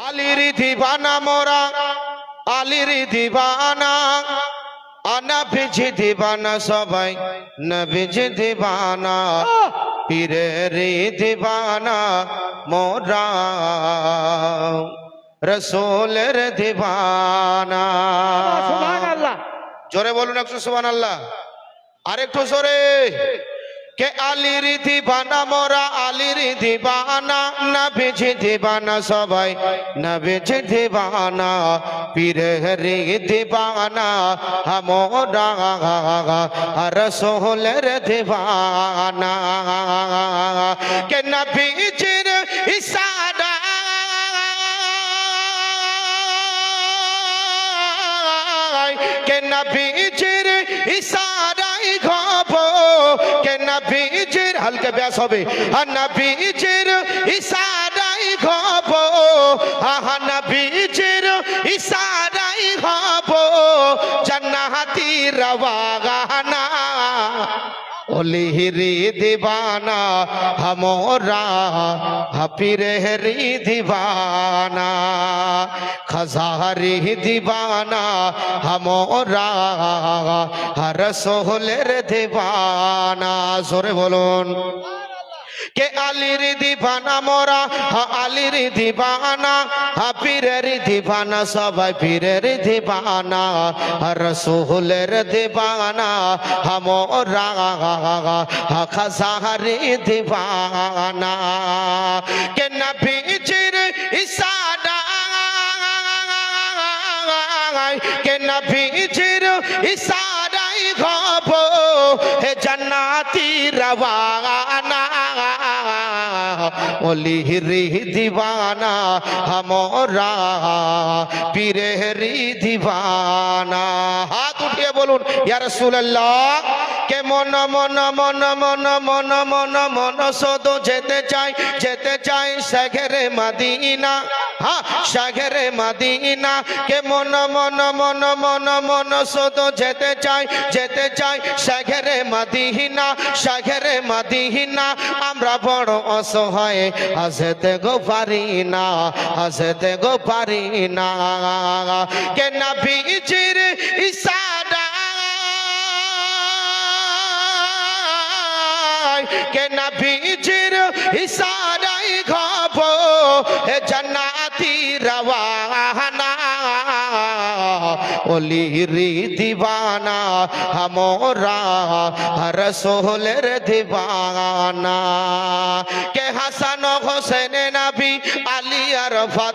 আলীর দিবানা মোরা, আলীর দিবানা, নবীজি দিবানা সবাই, নবীজি দিবানা, পীরের দিবানা মোরা, রসূলের দিবানা। সুবহানাল্লাহ। জোরে বলুন একটু সুবহানাল্লাহ, আরেকটু জোরে। কে আলীর দিবানা মোরা, আলীর দিবানা, নবীজি দিবানা সবাই, নবীজি দিবানা, পীরের দিবানা মোরা, রসূলের দিবানা। কে নবীজির ইশারা কে নবীজির ইশারায় ঘব, কে নবীজির হালকা ব্যাস হবে, নবীজির ইশারায় ঘব, নবীজির ইশারায় ঘব, জান্নাতি রওয়ানা। ওলিহিরি দিবানা হামোরা, পীরেরি দিবানা, খাজারি দিবানা হামোরা, রসূলের দিবানা। জোরে বলুন। কে আলীর দিবানা মোরা, আলীর দিবানা, পীরের দিবানা সবাই, পীরের দিবানা, রসূলের দিবানা মোরা, খাজারি দিবানা। কে নবীজির ইশারা কে নবীজির ইশারায় ঘব, হে জান্নাতি রওয়ানা। ওলিহিরি দিবানা হামোরা, পীরেরি দিবানা। হাত উঠিয়ে বলুন ইয়া রাসূলুল্লাহ। কে মন মন মন মন মন মন মন শুধু যেতে চাই, যেতে চাই শহরে মদিনা, হ্যাঁ শহরে মদিনা। কে মন মন মন মন মন শুধু যেতে চাই, যেতে চাই শহরে মদিনা, শহরে মদিনা। আমরা বড় অসহায়, আসতে গো পারি না, আসতে গো পারি না। কে নবীজির ইশারা কে নবীজির ইশারায় ঘব, হে জান্নাতি রওয়ানা। ওলিহিরি দিবানা হামোরা, রসূলের দিবানা। কে হাসান হোসেন নবী, আলী আর